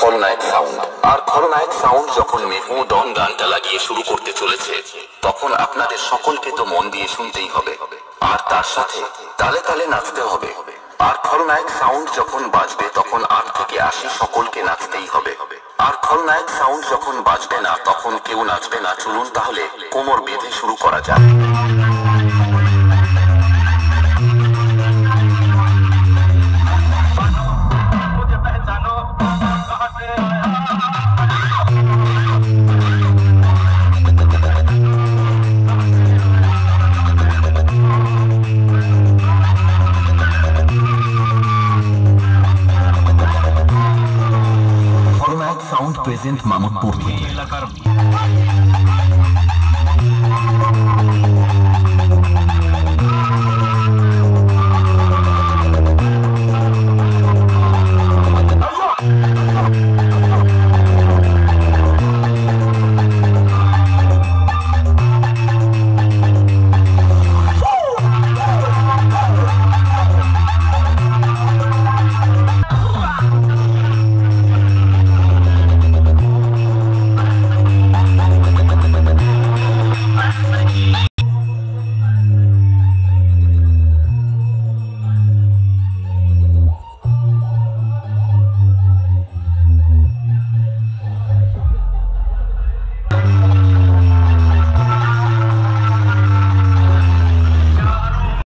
খলনায়ক সাউন্ড। আর খলনায়ক সাউন্ড যখন মেহমুদ ডন গানটা লাগিয়ে শুরু করতে চলেছে, তখন আপনাদের সকলকে তো মন দিয়ে শুনতেই হবে, আর তার সাথে তালে তালে নাচতে হবে। আর খলনায়ক সাউন্ড যখন বাজবে তখন 8 থেকে 80 সকলকে নাচতেই হবে। আর খলনায়ক সাউন্ড যখন বাজবে না তখন কেউ নাচবে না। চলুন তাহলে কোমর বেঁধে শুরু করা যাক। সাউন্ড প্রেজেন্ট মামুদপুর থেকে।